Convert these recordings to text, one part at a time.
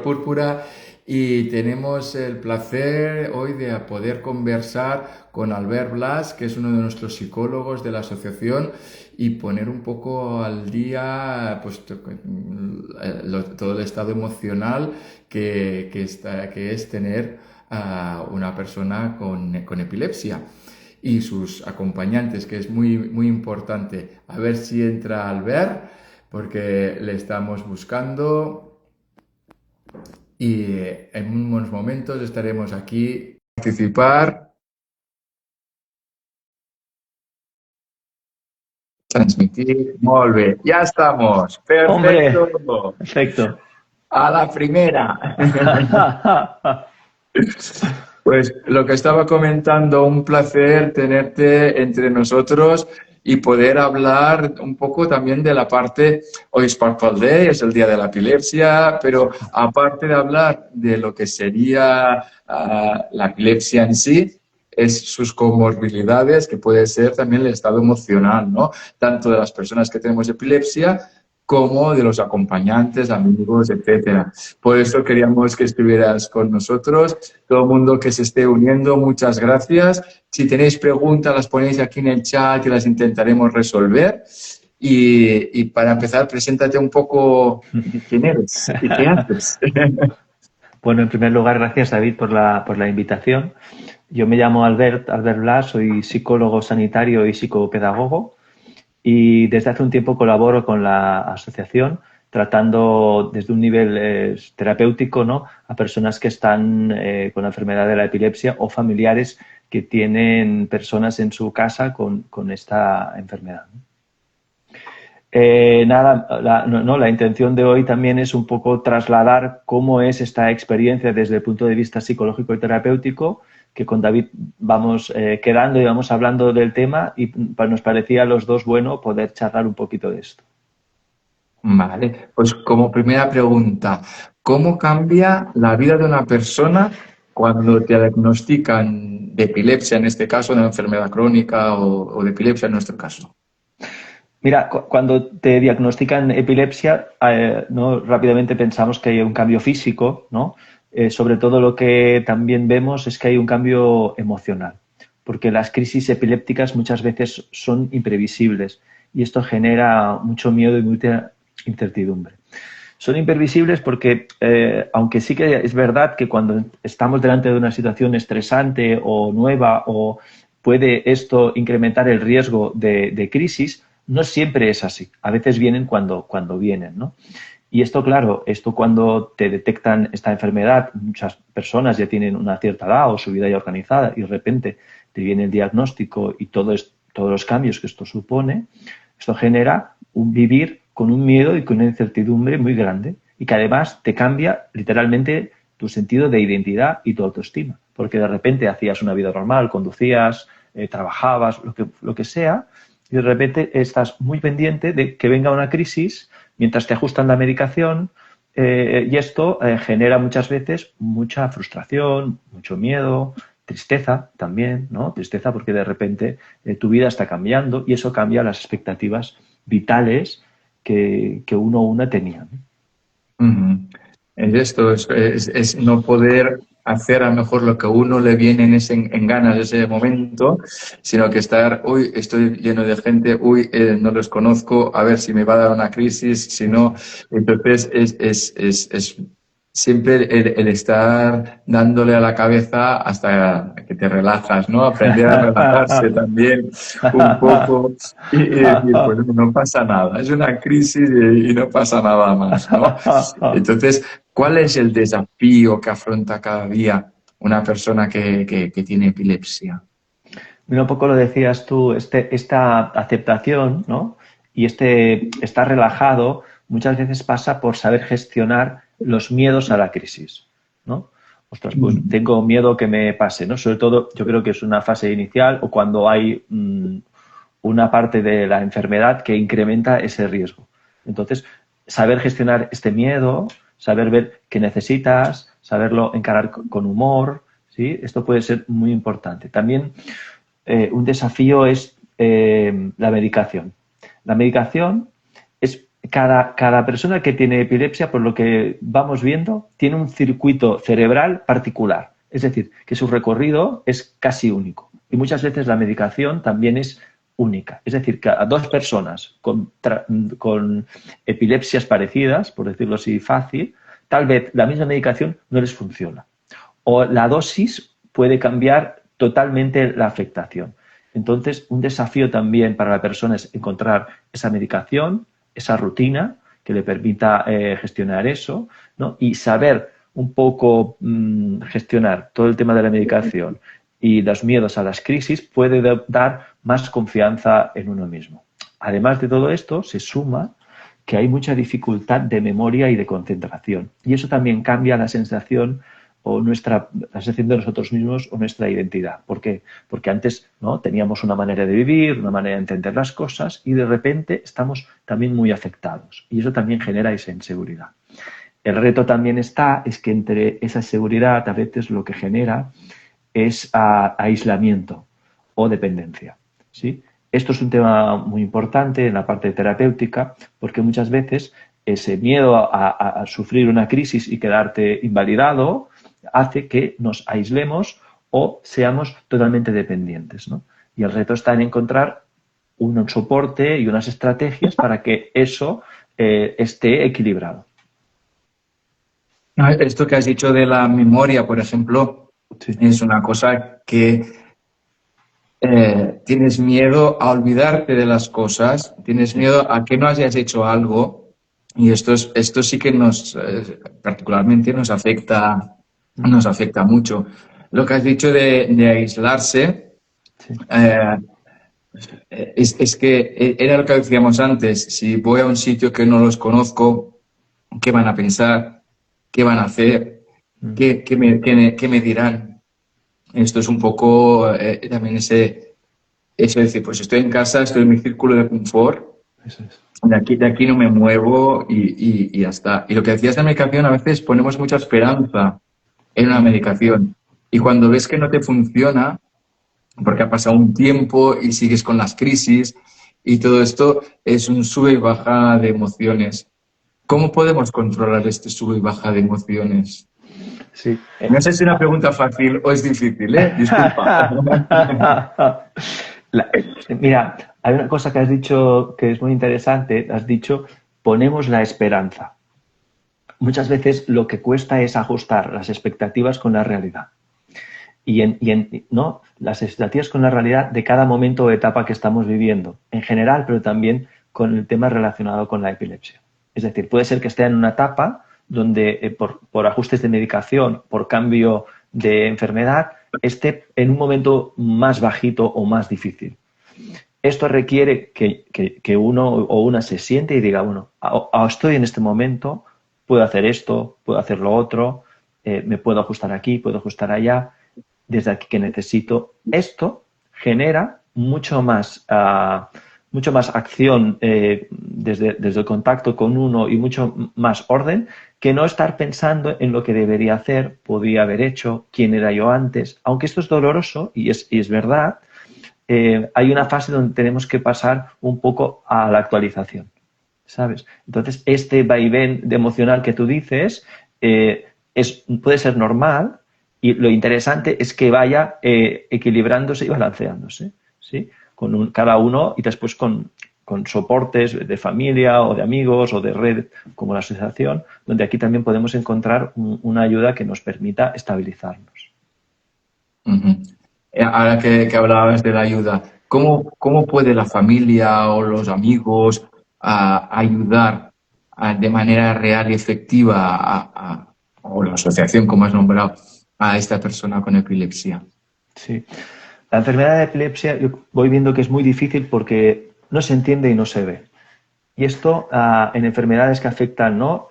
Color Púrpura y tenemos el placer hoy de poder conversar con Albert Blas, que es uno de nuestros psicólogos de la asociación y poner un poco al día pues, todo el estado emocional que es tener a una persona con epilepsia y sus acompañantes, que es muy importante. A ver si entra Albert, porque le estamos buscando y en unos momentos estaremos aquí. Participar, transmitir, molt bé. Ya estamos. Hombre, Perfecto. perfecto. A la primera. Pues lo que estaba comentando, un placer tenerte entre nosotros y poder hablar un poco también de la parte, hoy es Purple Day, es el día de la epilepsia, pero aparte de hablar de lo que sería la epilepsia en sí, es sus comorbilidades, que puede ser también el estado emocional, ¿no? Tanto de las personas que tenemos epilepsia como de los acompañantes, amigos, etcétera. Por eso queríamos que estuvieras con nosotros. Todo el mundo que se esté uniendo, muchas gracias. Si tenéis preguntas, las ponéis aquí en el chat y las intentaremos resolver. Y para empezar, preséntate un poco quién eres y qué haces. Bueno, en primer lugar, gracias David por la invitación. Yo me llamo Albert Blas, soy psicólogo sanitario y psicopedagogo y desde hace un tiempo colaboro con la asociación tratando desde un nivel terapéutico, ¿no?, a personas que están con la enfermedad de la epilepsia o familiares que tienen personas en su casa con esta enfermedad. La intención de hoy también es un poco trasladar cómo es esta experiencia desde el punto de vista psicológico y terapéutico, que con David vamos quedando y vamos hablando del tema y nos parecía a los dos bueno poder charlar un poquito de esto. Vale, pues como primera pregunta, ¿cómo cambia la vida de una persona cuando te diagnostican de epilepsia, en este caso, de una enfermedad crónica o de epilepsia en nuestro caso? Mira, cuando te diagnostican epilepsia, ¿no?, rápidamente pensamos que hay un cambio físico, ¿no? Sobre todo lo que también vemos es que hay un cambio emocional, porque las crisis epilépticas muchas veces son imprevisibles y esto genera mucho miedo y mucha incertidumbre. Son imprevisibles porque, aunque sí que es verdad que cuando estamos delante de una situación estresante o nueva o puede esto incrementar el riesgo de crisis, no siempre es así. A veces vienen cuando vienen, ¿no? Y esto, claro, esto cuando te detectan esta enfermedad, muchas personas ya tienen una cierta edad o su vida ya organizada y de repente te viene el diagnóstico y todos los cambios que esto supone, esto genera un vivir con un miedo y con una incertidumbre muy grande y que además te cambia literalmente tu sentido de identidad y tu autoestima, porque de repente hacías una vida normal, conducías, trabajabas, lo que sea, y de repente estás muy pendiente de que venga una crisis mientras te ajustan la medicación y esto genera muchas veces mucha frustración, mucho miedo, tristeza también, ¿no? Tristeza porque de repente tu vida está cambiando y eso cambia las expectativas vitales que uno o una tenía, ¿no? Ujú. Es esto, es no poder hacer a lo mejor lo que a uno le viene en ganas de ese momento, sino que estar, uy, estoy lleno de gente, uy, no los conozco, a ver si me va a dar una crisis, si no. Entonces, es siempre el estar dándole a la cabeza hasta que te relajas, ¿no? Aprender a relajarse también un poco y decir, pues no pasa nada, es una crisis y no pasa nada más, ¿no? Entonces, ¿cuál es el desafío que afronta cada día una persona que tiene epilepsia? Mira, un poco lo decías tú, esta aceptación, ¿no?, y estar relajado muchas veces pasa por saber gestionar los miedos a la crisis, ¿no? Ostras, pues tengo miedo que me pase, ¿no? Sobre todo, yo creo que es una fase inicial o cuando hay una parte de la enfermedad que incrementa ese riesgo. Entonces, saber gestionar este miedo, saber ver qué necesitas, saberlo encarar con humor, ¿sí? Esto puede ser muy importante. También un desafío es la medicación. La medicación es cada persona que tiene epilepsia, por lo que vamos viendo, tiene un circuito cerebral particular. Es decir, que su recorrido es casi único. Y muchas veces la medicación también es única. Es decir, que a dos personas con epilepsias parecidas, por decirlo así fácil, tal vez la misma medicación no les funciona. O la dosis puede cambiar totalmente la afectación. Entonces, un desafío también para la persona es encontrar esa medicación, esa rutina que le permita gestionar eso, ¿no? Y saber un poco gestionar todo el tema de la medicación y los miedos a las crisis puede dar más confianza en uno mismo. Además de todo esto, se suma que hay mucha dificultad de memoria y de concentración. Y eso también cambia la sensación o la sensación de nosotros mismos o nuestra identidad. ¿Por qué? Porque antes, ¿no?, teníamos una manera de vivir, una manera de entender las cosas y de repente estamos también muy afectados. Y eso también genera esa inseguridad. El reto también es que entre esa seguridad a veces lo que genera es aislamiento o dependencia, ¿sí? Esto es un tema muy importante en la parte terapéutica porque muchas veces ese miedo a sufrir una crisis y quedarte invalidado hace que nos aislemos o seamos totalmente dependientes, ¿no? Y el reto está en encontrar un soporte y unas estrategias para que eso esté equilibrado. Esto que has dicho de la memoria, por ejemplo, Sí. es una cosa que tienes miedo a olvidarte de las cosas, tienes miedo a que no hayas hecho algo y esto sí que particularmente nos afecta mucho. Lo que has dicho de aislarse, Sí. es que era lo que decíamos antes, si voy a un sitio que no los conozco, ¿qué van a pensar? ¿Qué van a hacer? ¿Qué me dirán? Esto es un poco también eso de decir, pues estoy en casa, estoy en mi círculo de confort, Eso es. de aquí no me muevo y ya está. Y lo que decías de la medicación, a veces ponemos mucha esperanza en una medicación y cuando ves que no te funciona, porque ha pasado un tiempo y sigues con las crisis y todo esto, es un sube y baja de emociones. ¿Cómo podemos controlar este sube y baja de emociones? Sí. No sé si es una pregunta fácil o es difícil, ¿eh? Disculpa. Mira, hay una cosa que has dicho que es muy interesante. Has dicho, ponemos la esperanza. Muchas veces lo que cuesta es ajustar las expectativas con la realidad. ¿No? Las expectativas con la realidad de cada momento o etapa que estamos viviendo, en general, pero también con el tema relacionado con la epilepsia. Es decir, puede ser que esté en una etapa donde por ajustes de medicación, por cambio de enfermedad, esté en un momento más bajito o más difícil. Esto requiere que uno o una se siente y diga, bueno, estoy en este momento, puedo hacer esto, puedo hacer lo otro, me puedo ajustar aquí, puedo ajustar allá, desde aquí que necesito. Esto genera mucho más acción desde el contacto con uno y mucho más orden que no estar pensando en lo que debería hacer, podía haber hecho, quién era yo antes. Aunque esto es doloroso y es verdad, hay una fase donde tenemos que pasar un poco a la actualización, ¿sabes? Entonces, este vaivén de emocional que tú dices puede ser normal y lo interesante es que vaya equilibrándose y balanceándose, ¿sí? Con cada uno y después con soportes de familia o de amigos o de red como la asociación, donde aquí también podemos encontrar una ayuda que nos permita estabilizarnos. Uh-huh. Ahora que hablabas de la ayuda, ¿cómo puede la familia o los amigos ayudar de manera real y efectiva o la asociación, como has nombrado, a esta persona con epilepsia? Sí. La enfermedad de epilepsia yo voy viendo que es muy difícil porque no se entiende y no se ve. Y esto en enfermedades que afectan, ¿no?,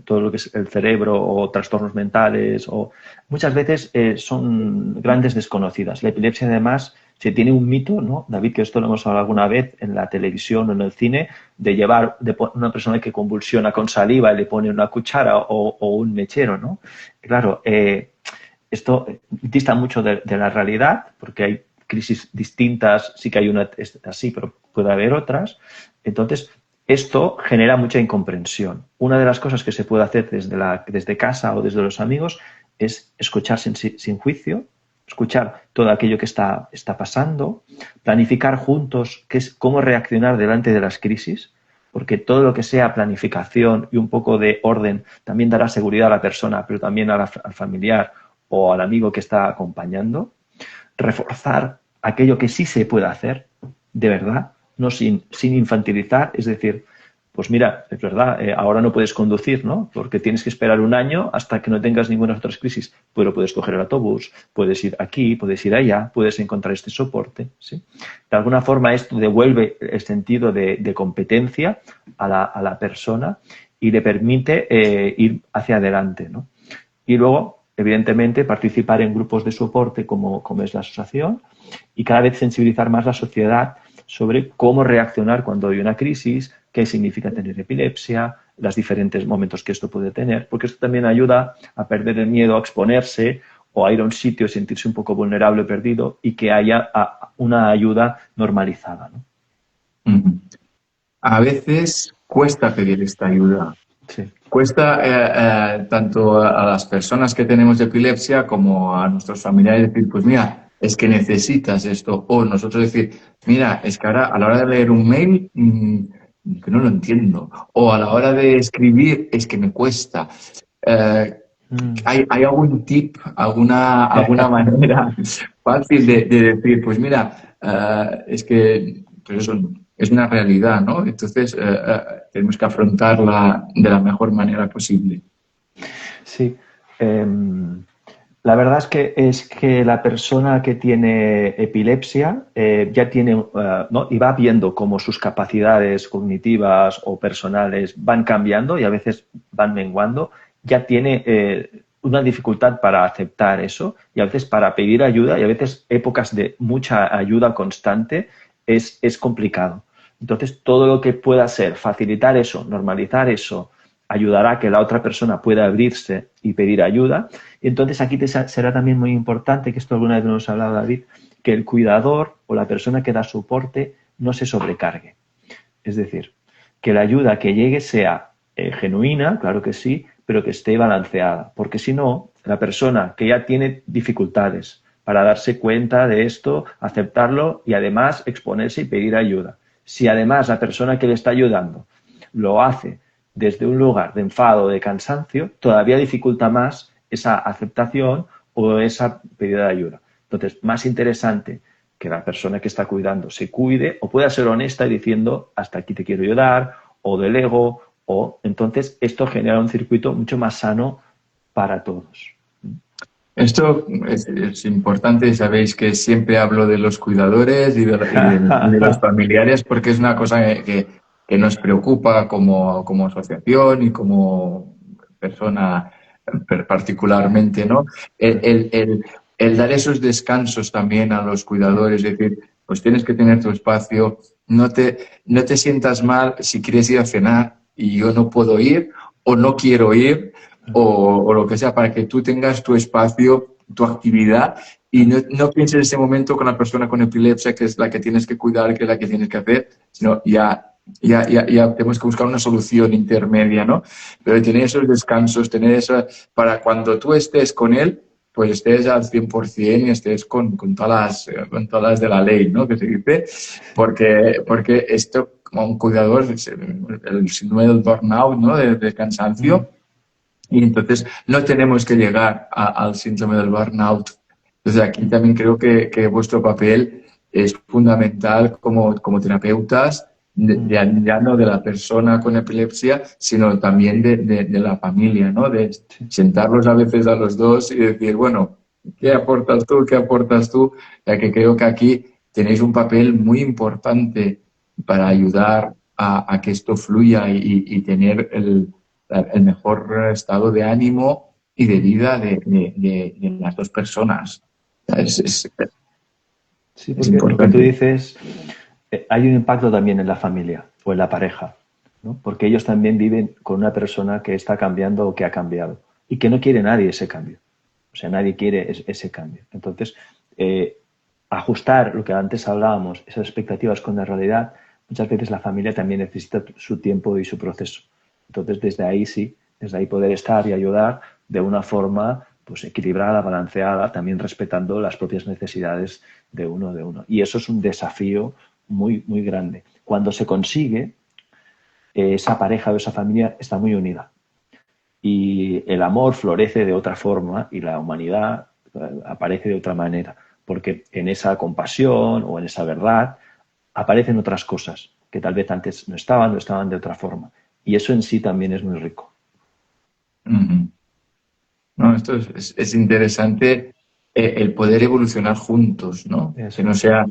todo lo que es el cerebro o trastornos mentales, o muchas veces son grandes desconocidas. La epilepsia, además, se tiene un mito, ¿no, David? Que esto lo hemos hablado alguna vez en la televisión o en el cine, de llevar una persona que convulsiona con saliva y le pone una cuchara o un mechero, ¿no? Claro, esto dista mucho de la realidad, porque hay crisis distintas, sí que hay una así, pero puede haber otras. Entonces, Esto genera mucha incomprensión. Una de las cosas que se puede hacer desde casa o desde los amigos es escuchar sin juicio, escuchar todo aquello que está pasando, planificar juntos cómo reaccionar delante de las crisis, porque todo lo que sea planificación y un poco de orden también dará seguridad a la persona, pero también al familiar o al amigo que está acompañando. Reforzar aquello que sí se puede hacer, de verdad, no sin infantilizar, es decir, pues mira, es verdad, ahora no puedes conducir, ¿no? Porque tienes que esperar un año hasta que no tengas ninguna otra crisis, pero puedes coger el autobús, puedes ir aquí, puedes ir allá, puedes encontrar este soporte, ¿sí? De alguna forma esto devuelve el sentido de competencia a la persona y le permite ir hacia adelante, ¿no? Y luego, evidentemente, participar en grupos de soporte como es la asociación y cada vez sensibilizar más la sociedad sobre cómo reaccionar cuando hay una crisis, qué significa tener epilepsia, los diferentes momentos que esto puede tener, porque esto también ayuda a perder el miedo a exponerse o a ir a un sitio y sentirse un poco vulnerable o perdido y que haya una ayuda normalizada, ¿no? A veces cuesta pedir esta ayuda. Sí. Cuesta tanto a las personas que tenemos epilepsia como a nuestros familiares decir, pues mira, es que necesitas esto. O nosotros decir, mira, es que ahora a la hora de leer un mail, que no lo entiendo. O a la hora de escribir, es que me cuesta. ¿Hay algún tip, alguna manera fácil de decir, pues mira, es que pues eso es una realidad, ¿no? Entonces tenemos que afrontarla de la mejor manera posible. Sí. La verdad es que la persona que tiene epilepsia ya tiene, ¿no? Y va viendo cómo sus capacidades cognitivas o personales van cambiando y a veces van menguando, ya tiene una dificultad para aceptar eso y a veces para pedir ayuda y a veces épocas de mucha ayuda constante es complicado. Entonces, todo lo que pueda ser facilitar eso, normalizar eso, ayudará a que la otra persona pueda abrirse y pedir ayuda. Y entonces aquí será también muy importante, que esto alguna vez nos ha hablado David, que el cuidador o la persona que da soporte no se sobrecargue. Es decir, que la ayuda que llegue sea genuina, claro que sí, pero que esté balanceada. Porque si no, la persona que ya tiene dificultades para darse cuenta de esto, aceptarlo y además exponerse y pedir ayuda. Si además la persona que le está ayudando lo hace desde un lugar de enfado o de cansancio, todavía dificulta más esa aceptación o esa pedida de ayuda. Entonces, más interesante que la persona que está cuidando se cuide o pueda ser honesta diciendo hasta aquí te quiero ayudar o delego o entonces esto genera un circuito mucho más sano para todos. Esto es importante, sabéis que siempre hablo de los cuidadores y de los familiares porque es una cosa que nos preocupa como asociación y como persona particularmente, ¿no? El dar esos descansos también a los cuidadores, es decir, pues tienes que tener tu espacio, no te sientas mal si quieres ir a cenar y yo no puedo ir o no quiero ir o lo que sea, para que tú tengas tu espacio, tu actividad y no pienses en ese momento con la persona con epilepsia, que es la que tienes que cuidar, que es la que tienes que hacer, sino ya tenemos que buscar una solución intermedia, ¿no? Pero tener esos descansos, tener eso, para cuando tú estés con él, pues estés al 100% y estés con todas las de la ley, ¿no? Que se dice, porque esto, como un cuidador, el síndrome del burnout, ¿no? De cansancio, y entonces no tenemos que llegar al síndrome del burnout. Entonces aquí también creo que vuestro papel es fundamental como terapeutas, ya no de la persona con epilepsia, sino también de la familia, ¿no? De sentarlos a veces a los dos y decir, bueno, ¿qué aportas tú? ¿Qué aportas tú? Ya que creo que aquí tenéis un papel muy importante para ayudar a que esto fluya y tener el mejor estado de ánimo y de vida de las dos personas. Sí, Es porque lo que tú importante. dices, hay un impacto también en la familia o en la pareja, ¿no? Porque ellos también viven con una persona que está cambiando o que ha cambiado y que no quiere nadie ese cambio. O sea, nadie quiere ese cambio. Entonces, ajustar lo que antes hablábamos, esas expectativas con la realidad, muchas veces la familia también necesita su tiempo y su proceso. Entonces, desde ahí sí, desde ahí poder estar y ayudar de una forma pues equilibrada, balanceada, también respetando las propias necesidades de uno. Y eso es un desafío muy, muy grande. Cuando se consigue, esa pareja o esa familia está muy unida. Y el amor florece de otra forma y la humanidad aparece de otra manera, porque en esa compasión o en esa verdad aparecen otras cosas que tal vez antes no estaban de otra forma. Y eso en sí también es muy rico. Ujú. No, esto es interesante, el poder evolucionar juntos, ¿no? Que Eso no es. sea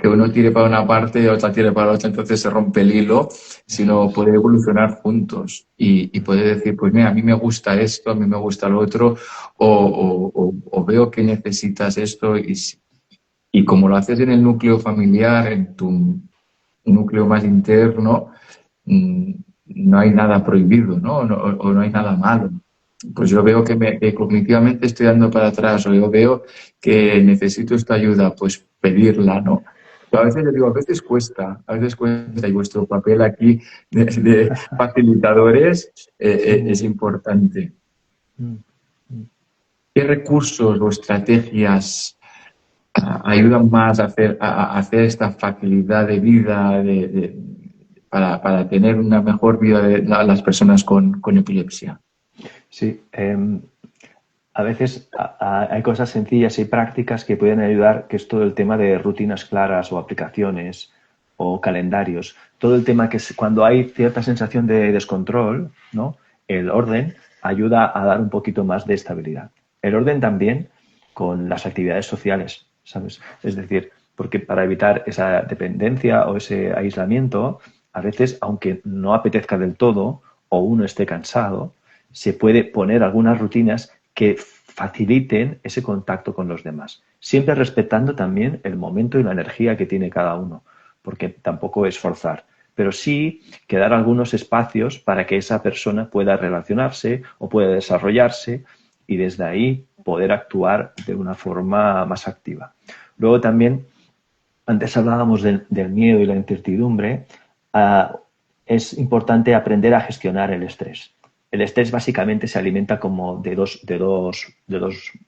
que uno tire para una parte y otra tire para la otra, entonces se rompe el hilo, Eso sino es. poder evolucionar juntos y poder decir, pues mira, a mí me gusta esto, a mí me gusta lo otro, o veo que necesitas esto, y como lo haces en el núcleo familiar, en tu núcleo más interno, mm, no hay nada prohibido, ¿no? O no hay nada malo. Pues yo veo que cognitivamente estoy dando para atrás, o yo veo que necesito esta ayuda, pues pedirla, ¿no? Pero a veces yo digo, a veces cuesta, y vuestro papel aquí de facilitadores es Mm, importante. mm, mm. ¿Qué recursos o estrategias ayudan más a hacer esta facilidad de vida para tener una mejor vida de las personas con epilepsia? Sí, a veces hay cosas sencillas y prácticas que pueden ayudar, que es todo el tema de rutinas claras o aplicaciones o calendarios. Todo el tema que es cuando hay cierta sensación de descontrol, ¿no? El orden ayuda a dar un poquito más de estabilidad. El orden también con las actividades sociales, ¿sabes? Es decir, porque para evitar esa dependencia o ese aislamiento, a veces, aunque no apetezca del todo o uno esté cansado, se puede poner algunas rutinas que faciliten ese contacto con los demás, siempre respetando también el momento y la energía que tiene cada uno, porque tampoco es forzar, pero sí quedar algunos espacios para que esa persona pueda relacionarse o pueda desarrollarse y desde ahí poder actuar de una forma más activa. Luego también, antes hablábamos del miedo y la incertidumbre, es importante aprender a gestionar el estrés. El estrés básicamente se alimenta como de dos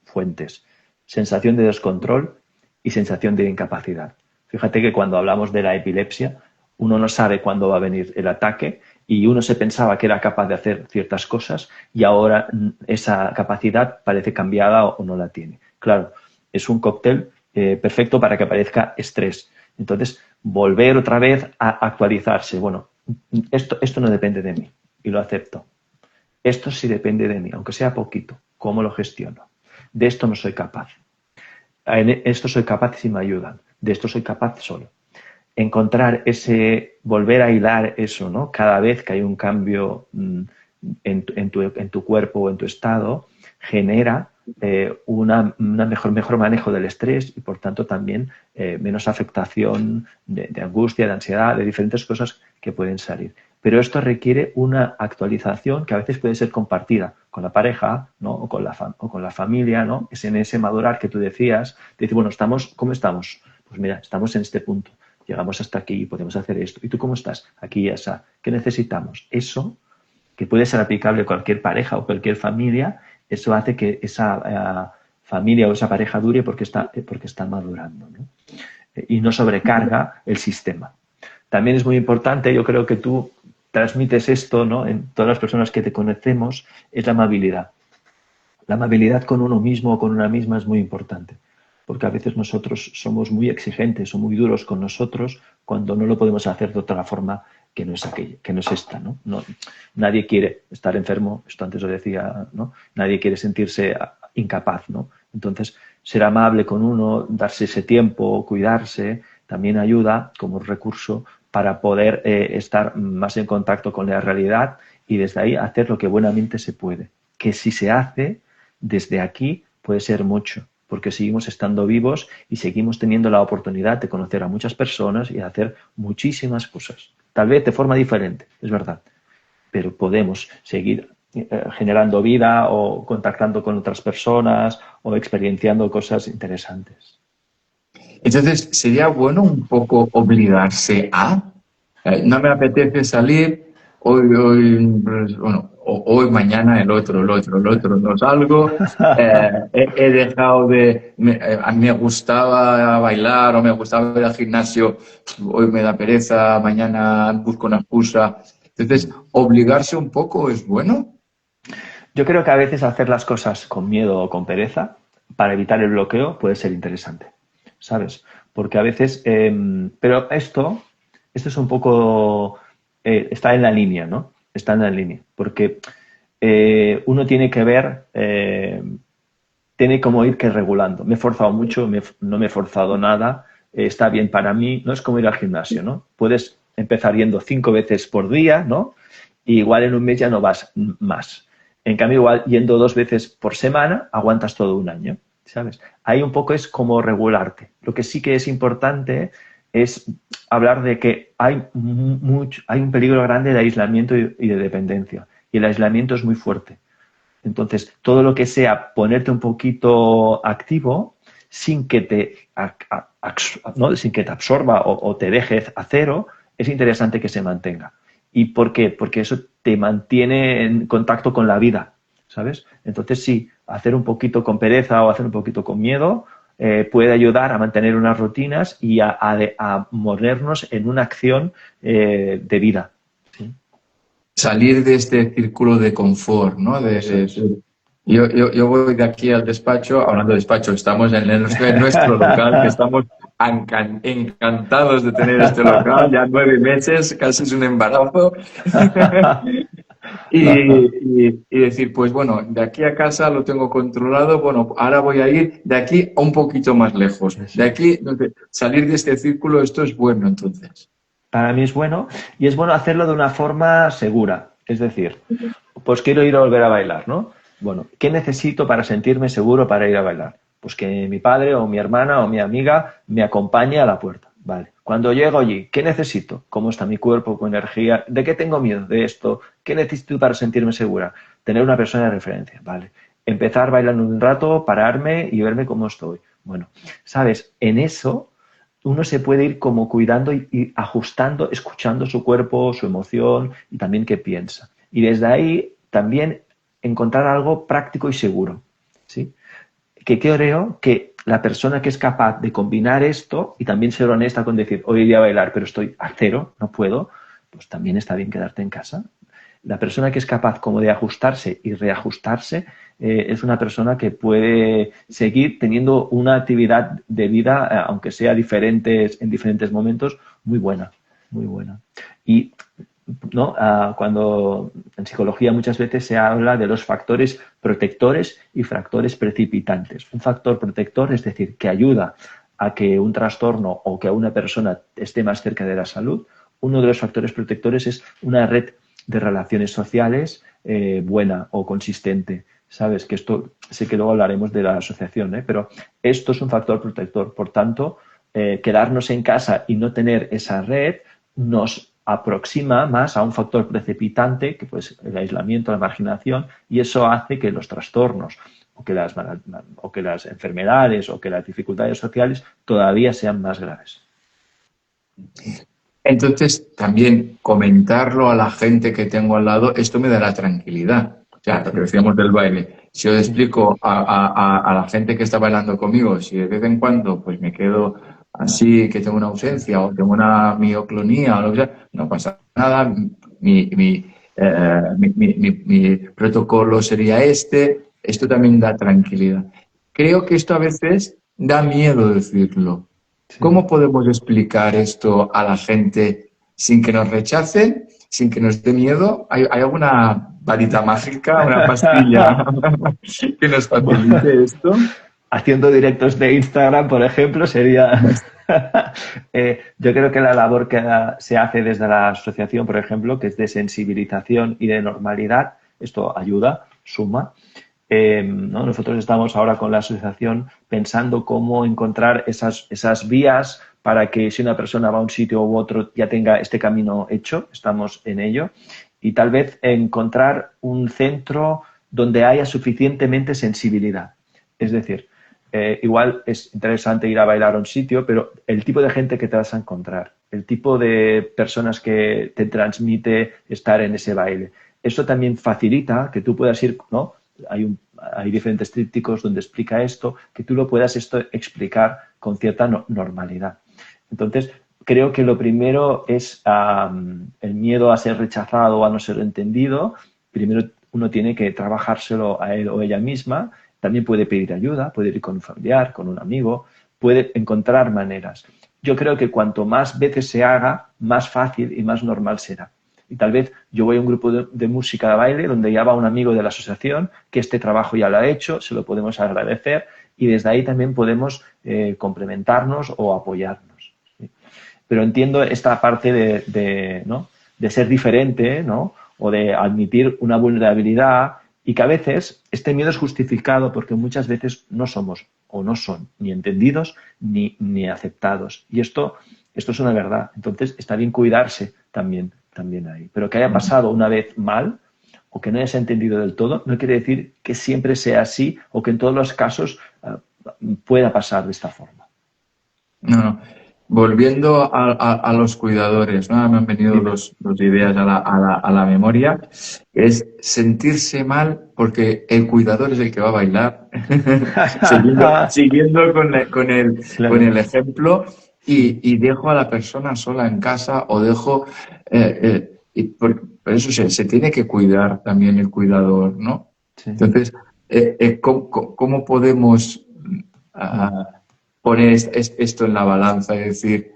fuentes, sensación de descontrol y sensación de incapacidad. Fíjate que cuando hablamos de la epilepsia, uno no sabe cuándo va a venir el ataque y uno se pensaba que era capaz de hacer ciertas cosas y ahora esa capacidad parece cambiada o no la tiene. Claro, es un cóctel perfecto para que aparezca estrés. Entonces, volver otra vez a actualizarse. Bueno, esto no depende de mí y lo acepto. Esto sí depende de mí, aunque sea poquito. ¿Cómo lo gestiono? De esto no soy capaz. En esto soy capaz si me ayudan. De esto soy capaz solo. Encontrar volver a hilar eso, ¿no? Cada vez que hay un cambio en tu cuerpo o en tu estado, genera una mejor manejo del estrés y, por tanto, también menos afectación de angustia, de ansiedad, de diferentes cosas que pueden salir. Pero esto requiere una actualización que a veces puede ser compartida con la pareja, ¿no? o con la familia, ¿no? Es en ese madurar que tú decías, de decir, bueno, ¿cómo estamos? Pues mira, estamos en este punto, llegamos hasta aquí, podemos hacer esto. ¿Y tú cómo estás? Aquí y esa. ¿Qué necesitamos? Eso, que puede ser aplicable a cualquier pareja o cualquier familia, eso hace que esa familia o esa pareja dure porque está madurando, ¿no? Y no sobrecarga el sistema. También es muy importante, yo creo que tú transmites esto, ¿no? En todas las personas que te conocemos, es la amabilidad. La amabilidad con uno mismo o con una misma es muy importante, porque a veces nosotros somos muy exigentes o muy duros con nosotros cuando no lo podemos hacer de otra forma que no es aquella, que no es esta, ¿no? Nadie quiere estar enfermo, esto antes lo decía, ¿no? Nadie quiere sentirse incapaz, ¿no? Entonces, ser amable con uno, darse ese tiempo, cuidarse, también ayuda como recurso para poder estar más en contacto con la realidad y desde ahí hacer lo que buenamente se puede. Que si se hace desde aquí puede ser mucho, porque seguimos estando vivos y seguimos teniendo la oportunidad de conocer a muchas personas y de hacer muchísimas cosas. Tal vez de forma diferente, es verdad, pero podemos seguir generando vida o contactando con otras personas o experienciando cosas interesantes. Entonces, sería bueno un poco obligarse a. No me apetece salir, hoy, pues, bueno, hoy, mañana el otro, no salgo. He dejado a mí me gustaba bailar o me gustaba ir al gimnasio, hoy me da pereza, mañana busco una excusa. Entonces, obligarse un poco es bueno. Yo creo que a veces hacer las cosas con miedo o con pereza para evitar el bloqueo puede ser interesante, ¿sabes? Porque a veces, pero esto es un poco, está en la línea, ¿no? Está en la línea, porque uno tiene que ver, tiene como ir que regulando. Me he forzado mucho, no me he forzado nada, está bien para mí, no es como ir al gimnasio, ¿no? Puedes empezar yendo 5 veces por día, ¿no? Y igual en un mes ya no vas más. En cambio, igual yendo 2 veces por semana, aguantas todo un año, ¿sabes? Ahí un poco es como regularte. Lo que sí que es importante es hablar de que hay un peligro grande de aislamiento y de dependencia. Y el aislamiento es muy fuerte. Entonces, todo lo que sea ponerte un poquito activo sin que ¿no? sin que te absorba o te deje a cero, es interesante que se mantenga. ¿Y por qué? Porque eso te mantiene en contacto con la vida, ¿sabes? Entonces, sí, hacer un poquito con pereza o hacer un poquito con miedo puede ayudar a mantener unas rutinas y a movernos en una acción de vida. ¿Sí? Salir de este círculo de confort, ¿no? Eso es. Yo voy de aquí al despacho, hablando de despacho, estamos en nuestro local, que estamos encantados de tener este local, ya 9 meses, casi es un embarazo. Y decir, pues bueno, de aquí a casa lo tengo controlado, bueno, ahora voy a ir de aquí a un poquito más lejos. Eso De es. aquí, salir de este círculo, esto es bueno entonces. Para mí es bueno y es bueno hacerlo de una forma segura. Es decir, pues quiero ir a volver a bailar, ¿no? Bueno, ¿qué necesito para sentirme seguro para ir a bailar? Pues que mi padre o mi hermana o mi amiga me acompañe a la puerta. Vale. Cuando llego allí, ¿qué necesito? ¿Cómo está mi cuerpo con energía? ¿De qué tengo miedo? De esto. ¿Qué necesito para sentirme segura? Tener una persona de referencia. Vale. Empezar bailando un rato, pararme y verme cómo estoy. Bueno, sabes, en eso uno se puede ir como cuidando y ajustando, escuchando su cuerpo, su emoción y también qué piensa. Y desde ahí también encontrar algo práctico y seguro. ¿Sí? Que creo que la persona que es capaz de combinar esto y también ser honesta con decir, hoy iría a bailar, pero estoy a cero, no puedo, pues también está bien quedarte en casa. La persona que es capaz como de ajustarse y reajustarse es una persona que puede seguir teniendo una actividad de vida, aunque sea diferentes en diferentes momentos, muy buena, muy buena. Y ¿no? Cuando en psicología muchas veces se habla de los factores protectores y factores precipitantes. Un factor protector, es decir, que ayuda a que un trastorno o que a una persona esté más cerca de la salud. Uno de los factores protectores es una red de relaciones sociales buena o consistente. Sabes que esto, sé que luego hablaremos de la asociación, pero esto es un factor protector. Por tanto, quedarnos en casa y no tener esa red nos aproxima más a un factor precipitante, que pues el aislamiento, la marginación, y eso hace que los trastornos o que las enfermedades o que las dificultades sociales todavía sean más graves. Entonces, también comentarlo a la gente que tengo al lado, esto me dará tranquilidad. O sea, lo que Sí, decíamos del baile. Si yo le sí, explico a la gente que está bailando conmigo, si de vez en cuando pues me quedo así, que tengo una ausencia o tengo una mioclonía o lo que sea, no pasa nada. Mi protocolo sería este. Esto también da tranquilidad. Creo que esto a veces da miedo decirlo. sí. ¿Cómo podemos explicar esto a la gente sin que nos rechacen, sin que nos dé miedo? ¿Hay alguna varita mágica, una pastilla que nos facilite esto? Haciendo directos de Instagram, por ejemplo, sería... yo creo que la labor que se hace desde la asociación, por ejemplo, que es de sensibilización y de normalidad, esto ayuda, suma. ¿No? Nosotros estamos ahora con la asociación pensando cómo encontrar esas vías para que si una persona va a un sitio u otro ya tenga este camino hecho, estamos en ello, y tal vez encontrar un centro donde haya suficientemente sensibilidad. Es decir, igual es interesante ir a bailar a un sitio, pero el tipo de gente que te vas a encontrar, el tipo de personas que te transmite estar en ese baile. Esto también facilita que tú puedas ir, ¿no? Hay diferentes trípticos donde explica esto, que tú lo puedas explicar con cierta normalidad. Entonces, creo que lo primero es el miedo a ser rechazado o a no ser entendido. Primero uno tiene que trabajárselo a él o ella misma. También puede pedir ayuda, puede ir con un familiar, con un amigo, puede encontrar maneras. Yo creo que cuanto más veces se haga, más fácil y más normal será. Y tal vez yo voy a un grupo de música de baile donde ya va un amigo de la asociación que este trabajo ya lo ha hecho, se lo podemos agradecer y desde ahí también podemos complementarnos o apoyarnos. ¿Sí? Pero entiendo esta parte ¿no? de ser diferente, ¿no? O de admitir una vulnerabilidad y que a veces este miedo es justificado porque muchas veces no somos o no son ni entendidos ni aceptados. Y esto es una verdad. Entonces está bien cuidarse también ahí. Pero que haya pasado una vez mal o que no hayas entendido del todo, no quiere decir que siempre sea así o que en todos los casos pueda pasar de esta forma. No, no. Volviendo a los cuidadores, ¿no? Me han venido dos ideas a la memoria. Es sentirse mal porque el cuidador es el que va a bailar, siguiendo con el ejemplo, y dejo a la persona sola en casa o dejo... por eso se tiene que cuidar también el cuidador, ¿no? Sí. Entonces, ¿cómo podemos... poner esto en la balanza y decir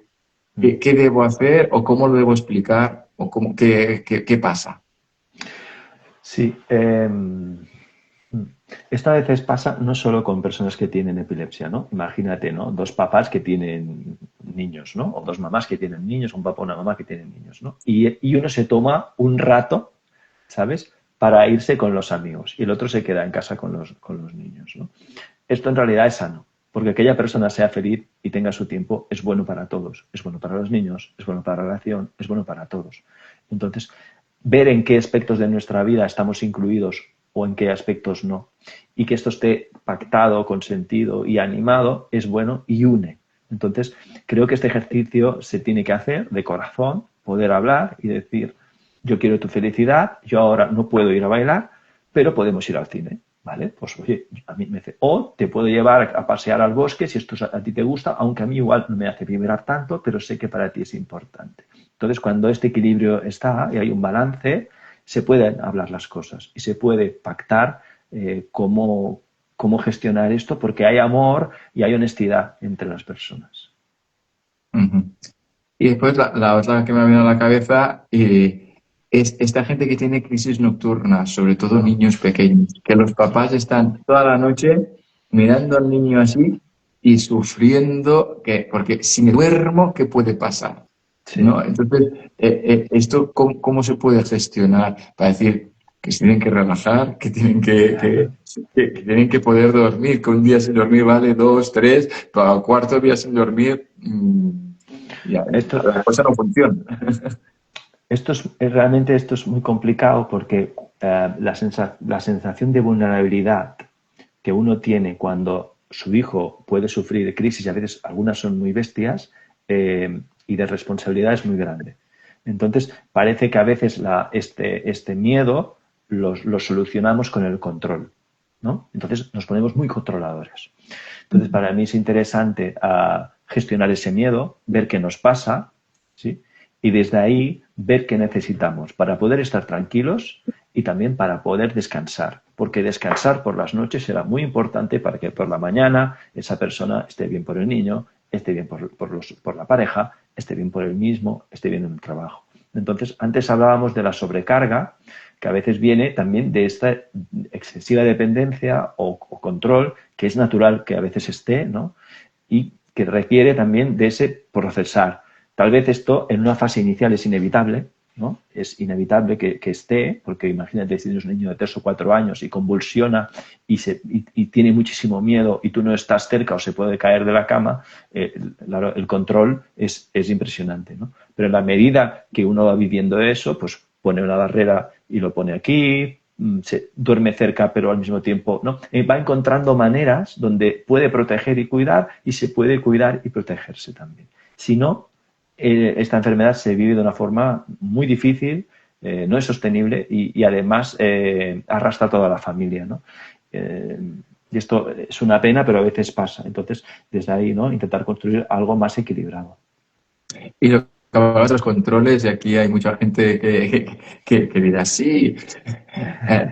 qué debo hacer o cómo lo debo explicar o qué pasa? Sí. Esto a veces pasa no solo con personas que tienen epilepsia, ¿no? Imagínate, ¿no? Dos papás que tienen niños, ¿no? O dos mamás que tienen niños, un papá o una mamá que tienen niños, ¿no? Y uno se toma un rato, ¿sabes? Para irse con los amigos y el otro se queda en casa con los niños, ¿no? Esto en realidad es sano, porque aquella persona sea feliz y tenga su tiempo es bueno para todos. Es bueno para los niños, es bueno para la relación, es bueno para todos. Entonces, ver en qué aspectos de nuestra vida estamos incluidos o en qué aspectos no. Y que esto esté pactado, consentido y animado es bueno y une. Entonces, creo que este ejercicio se tiene que hacer de corazón, poder hablar y decir, yo quiero tu felicidad, yo ahora no puedo ir a bailar, pero podemos ir al cine. ¿Vale? Pues oye, a mí me hace, o te puedo llevar a pasear al bosque si esto a ti te gusta, aunque a mí igual no me hace vibrar tanto, pero sé que para ti es importante. Entonces, cuando este equilibrio está y hay un balance, se pueden hablar las cosas y se puede pactar cómo gestionar esto, porque hay amor y hay honestidad entre las personas. Uh-huh. Y después la otra que me ha venido a la cabeza es esta gente que tiene crisis nocturnas, sobre todo niños pequeños, que los papás están toda la noche mirando al niño así y sufriendo, porque si me duermo, ¿qué puede pasar? Sí. ¿No? Entonces, ¿esto cómo se puede gestionar para decir que se tienen que relajar, que tienen que poder dormir, que un día sin dormir vale 2, 3, para el cuarto día sin dormir, ya, la cosa no funciona. Realmente esto es muy complicado porque la sensación de vulnerabilidad que uno tiene cuando su hijo puede sufrir de crisis, y a veces algunas son muy bestias, y de responsabilidad es muy grande. Entonces, parece que a veces este miedo lo solucionamos con el control, ¿no? Entonces, nos ponemos muy controladores. Entonces, para mí es interesante gestionar ese miedo, ver qué nos pasa, ¿sí? Y desde ahí ver qué necesitamos para poder estar tranquilos y también para poder descansar. Porque descansar por las noches será muy importante para que por la mañana esa persona esté bien por el niño, esté bien por la pareja, esté bien por él mismo, esté bien en el trabajo. Entonces, antes hablábamos de la sobrecarga, que a veces viene también de esta excesiva dependencia o control, que es natural que a veces esté, ¿no? Y que requiere también de ese procesar. Tal vez esto en una fase inicial es inevitable, ¿no? Es inevitable que esté, porque imagínate si tienes un niño de 3 o 4 años y convulsiona y tiene muchísimo miedo y tú no estás cerca o se puede caer de la cama, el control es impresionante, ¿no? Pero en la medida que uno va viviendo eso, pues pone una barrera y lo pone aquí, se duerme cerca pero al mismo tiempo no, va encontrando maneras donde puede proteger y cuidar y se puede cuidar y protegerse también. Si no, esta enfermedad se vive de una forma muy difícil, no es sostenible y además arrastra a toda la familia, ¿no? Y esto es una pena, pero a veces pasa. Entonces, desde ahí, ¿no? Intentar construir algo más equilibrado. Y lo que hablabas de los controles, y aquí hay mucha gente que dirá, sí,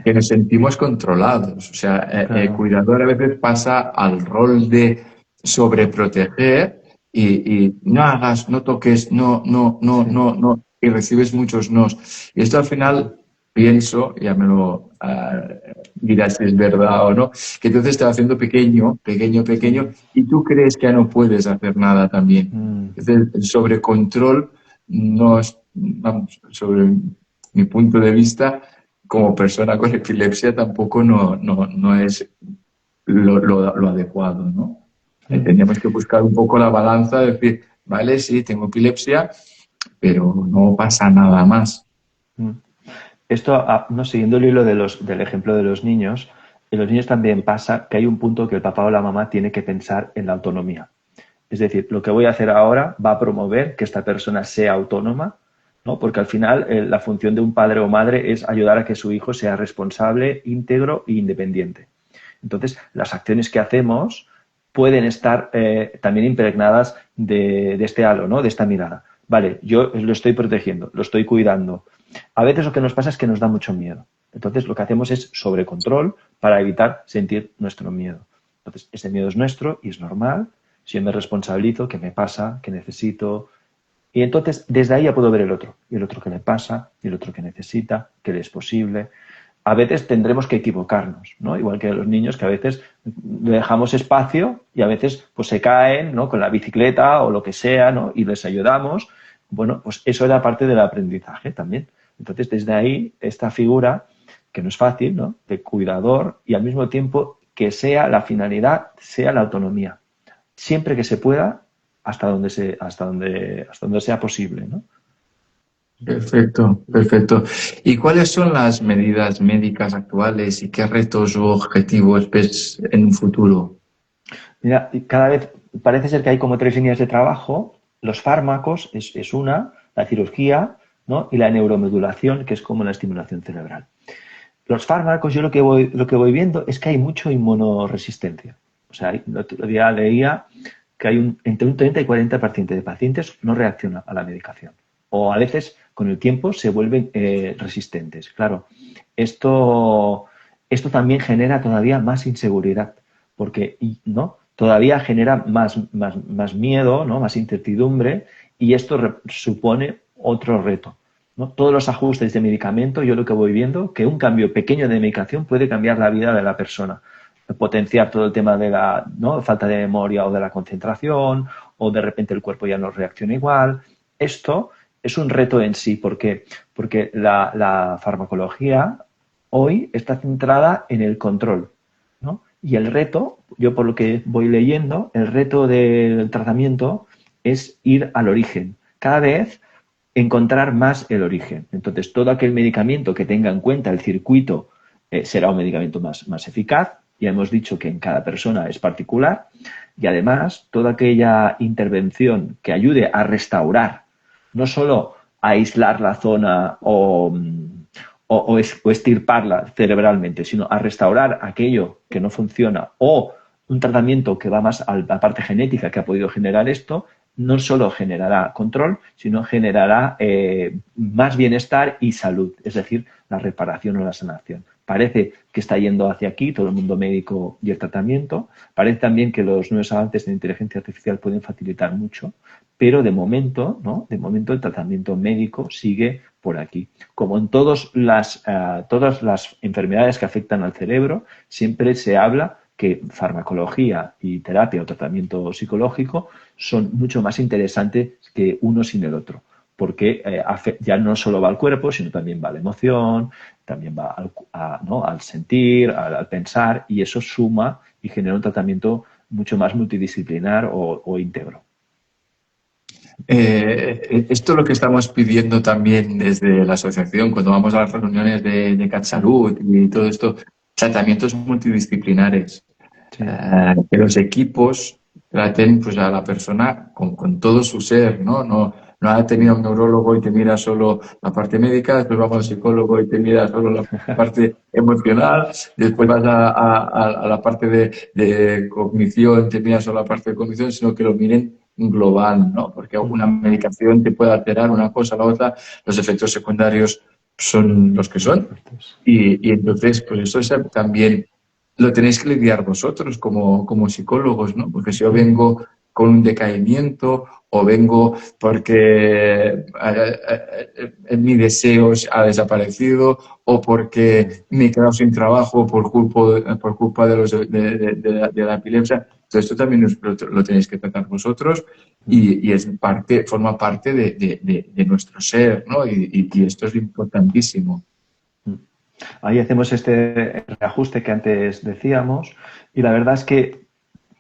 que nos sentimos controlados. O sea, el Claro. cuidador a veces pasa al rol de sobreproteger y no hagas, no toques, no, no, no, Sí. no, no, y recibes muchos nos. Y esto al final pienso, ya me lo dirás si es verdad o no, que entonces te va haciendo pequeño, pequeño, pequeño, Sí. y tú crees que ya no puedes hacer nada también. Mm, Entonces, el sobrecontrol no es, vamos, sobre mi punto de vista, como persona con epilepsia, tampoco no es lo adecuado, ¿no? mm, Tendríamos que buscar un poco la balanza, de decir, vale, sí, tengo epilepsia, pero no pasa nada más. mm. Esto, no siguiendo el hilo del ejemplo de los niños, en los niños también pasa que hay un punto que el papá o la mamá tiene que pensar en la autonomía. Es decir, lo que voy a hacer ahora va a promover que esta persona sea autónoma, ¿no? Porque al final la función de un padre o madre es ayudar a que su hijo sea responsable, íntegro e independiente. Entonces, las acciones que hacemos pueden estar también impregnadas de este halo, ¿no? De esta mirada. Vale, yo lo estoy protegiendo, lo estoy cuidando. A veces lo que nos pasa es que nos da mucho miedo. Entonces, lo que hacemos es sobrecontrol para evitar sentir nuestro miedo. Entonces, ese miedo es nuestro y es normal. Si yo me responsabilizo, ¿qué me pasa? ¿Qué necesito? Y entonces, desde ahí ya puedo ver el otro. Y el otro que le pasa, y el otro que necesita, que le es posible. A veces tendremos que equivocarnos, ¿no? Igual que a los niños que a veces le dejamos espacio y a veces pues se caen, ¿no? Con la bicicleta o lo que sea, ¿no? Y les ayudamos. Bueno, pues eso era parte del aprendizaje también. Entonces, desde ahí, esta figura, que no es fácil, ¿no? De cuidador y al mismo tiempo que sea la finalidad, sea la autonomía. Siempre que se pueda, hasta donde sea posible, ¿no? Perfecto, perfecto. ¿Y cuáles son las medidas médicas actuales y qué retos o objetivos ves en un futuro? Mira, cada vez parece ser que hay como tres líneas de trabajo. Los fármacos es una, la cirugía, ¿no? Y la neuromodulación, que es como la estimulación cerebral. Los fármacos, yo lo que voy viendo es que hay mucho inmunoresistencia. O sea, el otro día leía que hay entre un 30 y 40% de pacientes no reacciona a la medicación. O a veces, con el tiempo, se vuelven resistentes. Claro, esto, esto también genera todavía más inseguridad, porque ¿no? Todavía genera más miedo, ¿no? Más incertidumbre, y esto supone otro reto, ¿no? Todos los ajustes de medicamento, yo lo que voy viendo, que un cambio pequeño de medicación puede cambiar la vida de la persona, potenciar todo el tema de la, ¿no? Falta de memoria o de la concentración, o de repente el cuerpo ya no reacciona igual. Esto es un reto en sí, porque la farmacología hoy está centrada en el control, ¿no? Y el reto, yo por lo que voy leyendo, el reto del tratamiento es ir al origen. Cada vez encontrar más el origen. Entonces, todo aquel medicamento que tenga en cuenta el circuito será un medicamento más eficaz. Ya hemos dicho que en cada persona es particular. Y además, toda aquella intervención que ayude a restaurar, no solo a aislar la zona o extirparla cerebralmente, sino a restaurar aquello que no funciona o un tratamiento que va más a la parte genética que ha podido generar esto, no solo generará control, sino generará más bienestar y salud, es decir, la reparación o la sanación. Parece que está yendo hacia aquí todo el mundo médico y el tratamiento. Parece también que los nuevos avances de inteligencia artificial pueden facilitar mucho, pero de momento, ¿no? De momento el tratamiento médico sigue por aquí. Como en todas las enfermedades que afectan al cerebro, siempre se habla que farmacología y terapia o tratamiento psicológico son mucho más interesantes que uno sin el otro, porque ya no solo va al cuerpo, sino también va a la emoción, también va ¿no? al sentir, al pensar, y eso suma y genera un tratamiento mucho más multidisciplinar o íntegro. Esto es lo que estamos pidiendo también desde la asociación cuando vamos a las reuniones de CatSalud y todo esto, tratamientos multidisciplinares, Sí. que los equipos traten pues, a la persona con todo su ser, ¿no? No, no ha tenido un neurólogo y te mira solo la parte médica, después vamos al psicólogo y te mira solo la parte emocional, después vas a la parte de cognición, te mira solo la parte de cognición, sino que lo miren global, ¿no? Porque una medicación te puede alterar una cosa a la otra, los efectos secundarios son los que son, y entonces, pues eso es también lo tenéis que lidiar vosotros como psicólogos, ¿no? Porque si yo vengo con un decaimiento o vengo porque mi deseo ha desaparecido o porque me he quedado sin trabajo por culpa de la epilepsia. Entonces, esto también lo tenéis que tratar vosotros y forma parte de nuestro ser, ¿no? Y esto es importantísimo. Ahí hacemos este reajuste que antes decíamos y la verdad es que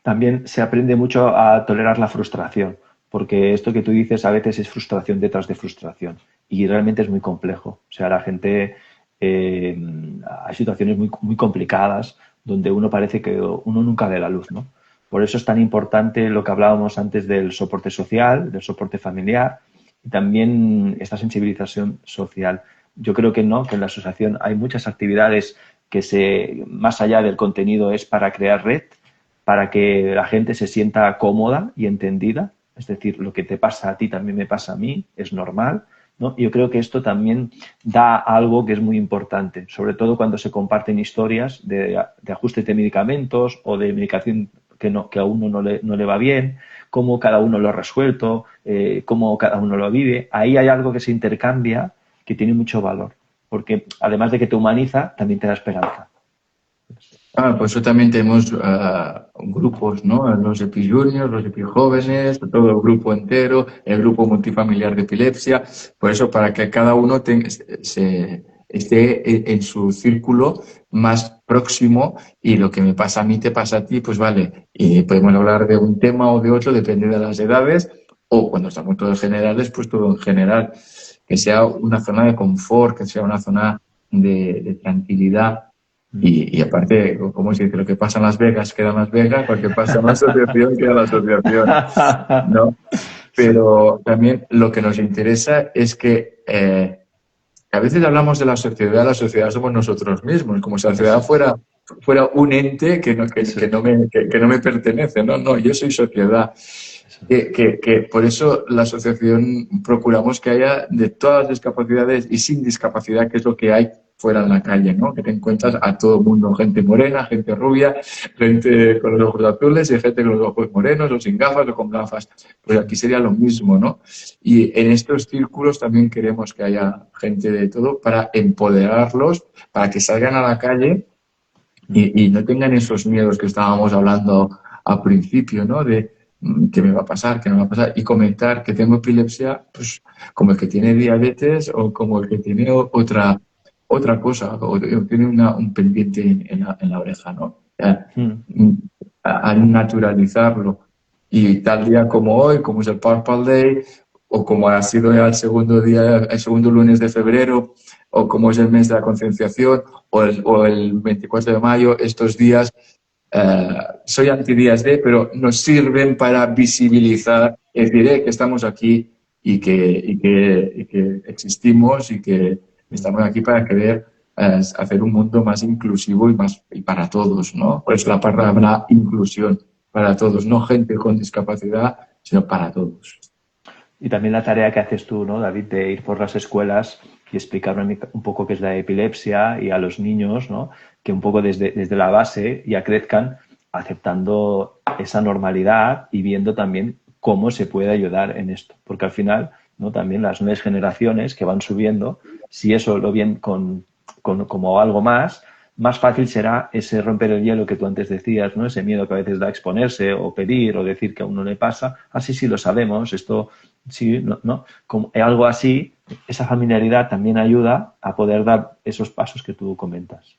también se aprende mucho a tolerar la frustración, porque esto que tú dices a veces es frustración detrás de frustración y realmente es muy complejo. O sea, la gente, hay situaciones muy complicadas donde uno parece que uno nunca ve la luz, ¿no? Por eso es tan importante lo que hablábamos antes del soporte social, del soporte familiar y también esta sensibilización social. Yo creo que no, que en la asociación hay muchas actividades que más allá del contenido es para crear red, para que la gente se sienta cómoda y entendida. Es decir, lo que te pasa a ti también me pasa a mí, es normal, ¿no? Yo creo que esto también da algo que es muy importante, sobre todo cuando se comparten historias de ajuste de medicamentos o de medicación que a uno no le va bien, cómo cada uno lo ha resuelto, cómo cada uno lo vive. Ahí hay algo que se intercambia que tiene mucho valor, porque además de que te humaniza, también te da esperanza. Pues eso también tenemos grupos, ¿no? Los EpiJuniors, los EpiJóvenes, todo el grupo entero, el grupo multifamiliar de epilepsia. Por eso, para que cada uno esté en su círculo más próximo y lo que me pasa a mí te pasa a ti, pues vale. Y podemos hablar de un tema o de otro, depende de las edades, o cuando estamos todos generales, pues todo en general. Que sea una zona de confort, que sea una zona de tranquilidad. Y aparte, como se dice, lo que pasa en Las Vegas queda en Las Vegas, lo que pasa en la asociación queda en la asociación, ¿no? Sí. Pero también lo que nos interesa es que a veces hablamos de la sociedad somos nosotros mismos, como si la sociedad fuera un ente que no me pertenece, no, no, yo soy sociedad. Por eso la asociación procuramos que haya de todas las discapacidades y sin discapacidad, que es lo que hay fuera en la calle, ¿no? Que te encuentras a todo el mundo, gente morena, gente rubia, gente con los ojos azules y gente con los ojos morenos, o sin gafas o con gafas. Pues aquí sería lo mismo, ¿no? Y en estos círculos también queremos que haya gente de todo para empoderarlos, para que salgan a la calle y no tengan esos miedos que estábamos hablando al principio, ¿no? De qué me va a pasar, qué no me va a pasar, y comentar que tengo epilepsia, pues como el que tiene diabetes o como el que tiene otra cosa, o tiene un pendiente en la oreja, ¿no? A naturalizarlo. Y tal día como hoy, como es el Purple Day, o como ha sido ya el segundo lunes de febrero, o como es el mes de la concienciación, o el 24 de mayo, estos días, soy antidías de, pero nos sirven para visibilizar, es decir, que estamos aquí y que existimos y que estamos aquí para querer hacer un mundo más inclusivo y para todos, ¿no? Pues la palabra inclusión, para todos, no gente con discapacidad, sino para todos. Y también la tarea que haces tú, ¿no, David, de ir por las escuelas y explicar un poco qué es la epilepsia y a los niños, ¿no? Que un poco desde la base ya crezcan aceptando esa normalidad y viendo también cómo se puede ayudar en esto. Porque al final, ¿no? También las nuevas generaciones que van subiendo, si eso lo ven como algo más fácil será ese romper el hielo que tú antes decías, ¿no? Ese miedo que a veces da a exponerse o pedir o decir que a uno le pasa. Así sí lo sabemos, esto sí, ¿no? Como algo así, esa familiaridad también ayuda a poder dar esos pasos que tú comentas.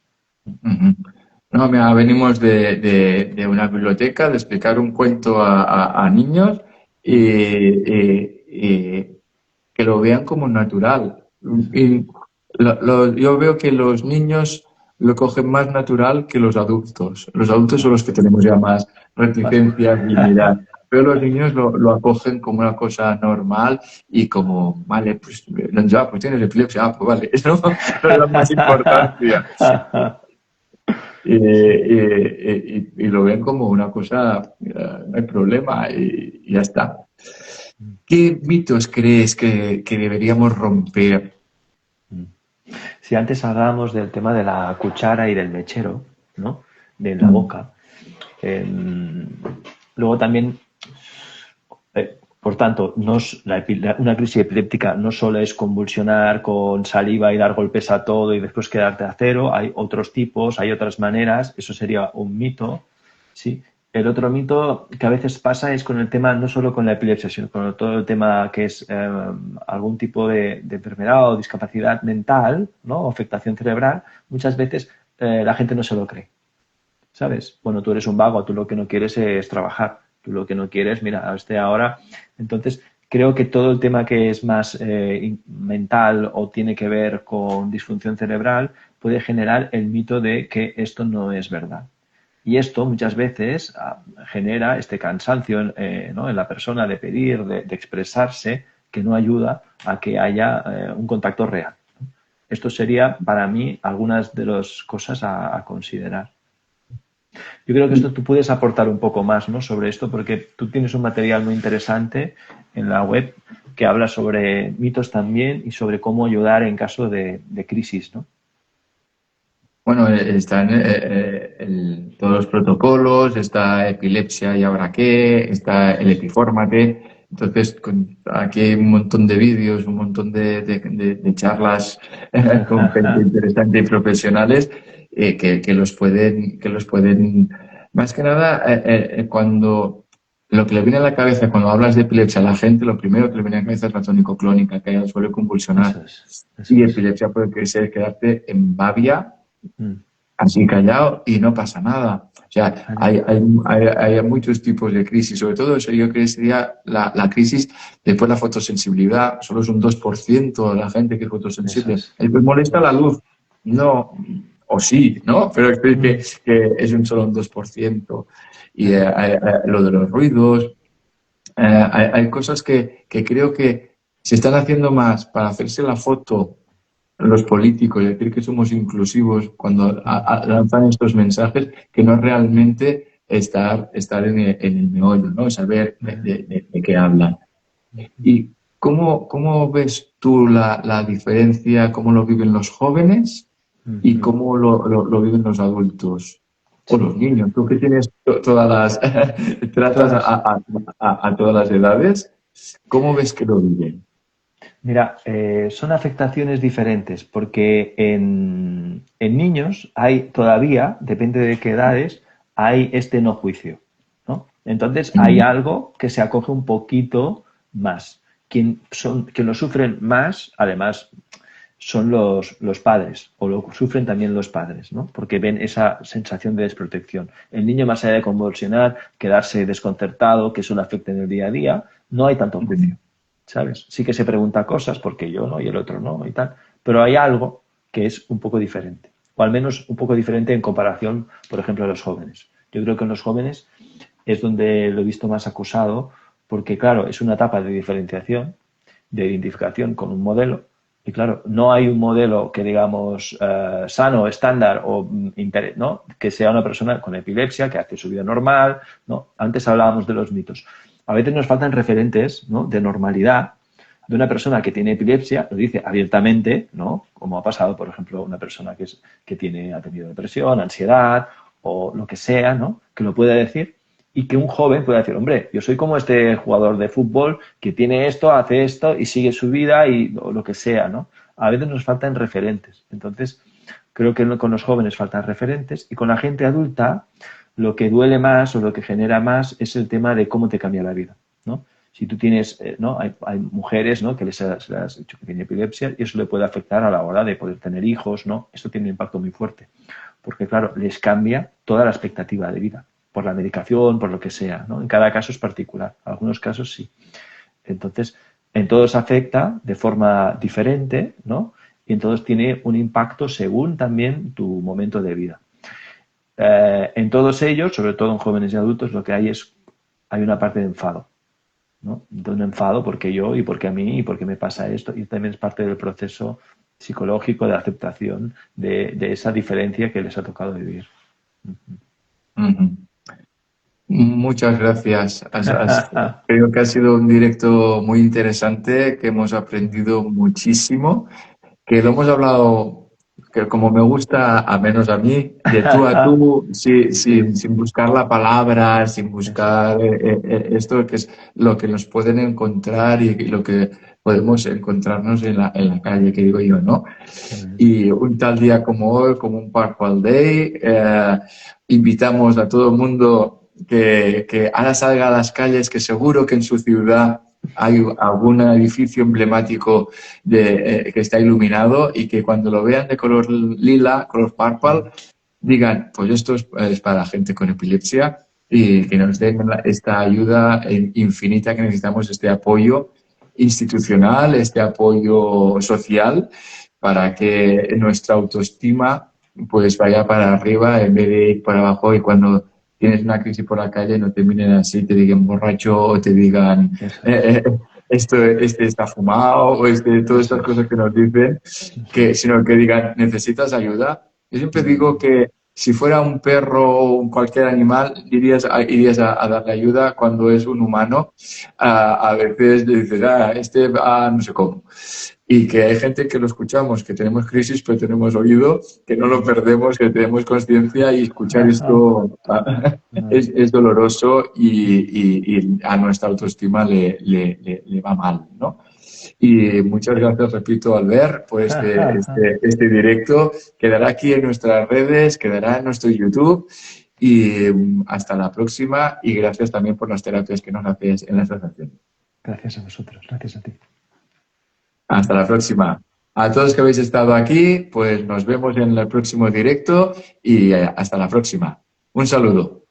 No, mira, venimos de una biblioteca, de explicar un cuento a niños y que lo vean como natural. Y yo veo que los niños lo cogen más natural que los adultos. Los adultos son los que tenemos ya más reticencias y mirar. pero los niños lo acogen como una cosa normal y como, vale, pues, ya, pues tienes epilepsia, pues vale, no le dan más importancia. Sí. Y lo ven como una cosa, no hay problema y ya está. ¿Qué mitos crees que deberíamos romper? Si antes hablábamos del tema de la cuchara y del mechero, ¿no? De la Mm. boca. Luego también, por tanto, una crisis epiléptica no solo es convulsionar con saliva y dar golpes a todo y después quedarte a cero. Hay otros tipos, hay otras maneras. Eso sería un mito, ¿sí? El otro mito que a veces pasa es con el tema, no solo con la epilepsia, sino con todo el tema que es algún tipo de enfermedad o discapacidad mental, ¿no? O afectación cerebral. Muchas veces la gente no se lo cree. ¿Sabes? Bueno, tú eres un vago, tú lo que no quieres es trabajar, tú lo que no quieres, mira, ahora. Entonces, creo que todo el tema que es más mental o tiene que ver con disfunción cerebral puede generar el mito de que esto no es verdad. Y esto muchas veces genera este cansancio ¿no? en la persona de pedir, de expresarse, que no ayuda a que haya un contacto real. Esto sería, para mí, algunas de las cosas a considerar. Yo creo que esto tú puedes aportar un poco más, ¿no? Sobre esto, porque tú tienes un material muy interesante en la web que habla sobre mitos también y sobre cómo ayudar en caso de crisis, ¿no? Bueno, están todos los protocolos, está epilepsia y ahora qué, está el epifórmate. Entonces, aquí hay un montón de vídeos, un montón de charlas con gente interesante y profesionales que los pueden, más que nada, cuando lo que le viene a la cabeza cuando hablas de epilepsia a la gente, lo primero que le viene a la cabeza es la tónico-clónica, que suele convulsionar. Eso es, eso Y es. epilepsia puede ser quedarte en babia Mm. así callado y no pasa nada. O sea, Vale. hay muchos tipos de crisis, sobre todo eso yo creo que sería la crisis después de la fotosensibilidad, solo es un 2% de la gente que es Eso fotosensible. es. ¿El que molesta Eso la es. luz? No, o sí, ¿no? Pero es Mm. que es solo un 2%. Y Vale. lo de los ruidos, hay cosas que creo que se están haciendo más para hacerse la foto los políticos y decir que somos inclusivos cuando Mm. lanzan estos mensajes que no realmente estar en el meollo, ¿no? Saber Vale. de qué hablan. ¿Y cómo ves tú la diferencia, cómo lo viven los jóvenes y Mm. cómo lo viven los adultos o los Sí. niños? Tú que tienes todas las, tratas Todas. a todas las edades, ¿cómo ves que lo viven? Mira, son afectaciones diferentes porque en niños hay todavía, depende de qué edades, hay este no juicio, ¿no? Entonces hay Mm. algo que se acoge un poquito más. Quien lo sufren más, además, son los padres, o lo sufren también los padres, ¿no? Porque ven esa sensación de desprotección. El niño, más allá de convulsionar, quedarse desconcertado, que eso le afecte en el día a día, no hay tanto juicio. ¿Sabes? Sí que se pregunta cosas porque yo no y el otro no y tal, pero hay algo que es un poco diferente, o al menos un poco diferente en comparación, por ejemplo, a los jóvenes. Yo creo que en los jóvenes es donde lo he visto más acusado, porque claro, es una etapa de diferenciación, de identificación con un modelo, y claro, no hay un modelo que digamos sano, estándar o ¿no? Que sea una persona con epilepsia, que hace su vida normal, ¿no? Antes hablábamos de los mitos. A veces nos faltan referentes, ¿no? De normalidad de una persona que tiene epilepsia, lo dice abiertamente, ¿no? Como ha pasado, por ejemplo, una persona ha tenido depresión, ansiedad o lo que sea, ¿no? Que lo puede decir y que un joven pueda decir, hombre, yo soy como este jugador de fútbol que tiene esto, hace esto y sigue su vida y o lo que sea, ¿no? A veces nos faltan referentes. Entonces, creo que con los jóvenes faltan referentes y con la gente adulta lo que duele más o lo que genera más es el tema de cómo te cambia la vida, ¿no? Si tú tienes, ¿no? Hay mujeres, ¿no? Que se les ha dicho que tiene epilepsia y eso le puede afectar a la hora de poder tener hijos, ¿no? Esto tiene un impacto muy fuerte porque, claro, les cambia toda la expectativa de vida por la medicación, por lo que sea, ¿no? En cada caso es particular, en algunos casos sí. Entonces, en todos afecta de forma diferente, ¿no? Y en todos tiene un impacto según también tu momento de vida. En todos ellos, sobre todo en jóvenes y adultos, lo que hay es hay una parte de enfado, ¿no? De un enfado porque yo y porque a mí y porque me pasa esto, y también es parte del proceso psicológico de aceptación de esa diferencia que les ha tocado vivir. Ujú. Muchas gracias. Creo que ha sido un directo muy interesante, que hemos aprendido muchísimo, que lo hemos hablado, que como me gusta, a menos a mí, de tú a tú, Sí, sin buscar la palabra, sin eso es. buscar esto que es lo que nos pueden encontrar y lo que podemos encontrarnos en la calle, que digo yo, ¿no? Muy bien. Y un tal día como hoy, como un Purple Day, invitamos a todo el mundo que ahora salga a las calles, que seguro que en su ciudad hay algún edificio emblemático que está iluminado y que cuando lo vean de color lila, color purple, digan, pues esto es para gente con epilepsia y que nos den esta ayuda infinita que necesitamos, este apoyo institucional, este apoyo social para que nuestra autoestima pues vaya para arriba en vez de ir para abajo y cuando tienes una crisis por la calle no te miren así, te digan borracho o te digan Eso es. este está fumado o todas Eso estas es. cosas que nos dicen, Eso es. sino que digan necesitas ayuda. Yo siempre digo Mm. que si fuera un perro o cualquier animal, irías a darle ayuda cuando es un humano. A veces le dices, no sé cómo. Y que hay gente que lo escuchamos, que tenemos crisis, pero tenemos oído, que no lo perdemos, que tenemos conciencia y escuchar esto es doloroso y a nuestra autoestima le va mal, ¿no? Y muchas gracias, repito, Albert, por este directo. Quedará aquí en nuestras redes, quedará en nuestro YouTube y hasta la próxima y gracias también por las terapias que nos haces en la asociación. Gracias a vosotros, gracias a ti. Hasta la próxima. A todos que habéis estado aquí, pues nos vemos en el próximo directo y hasta la próxima. Un saludo.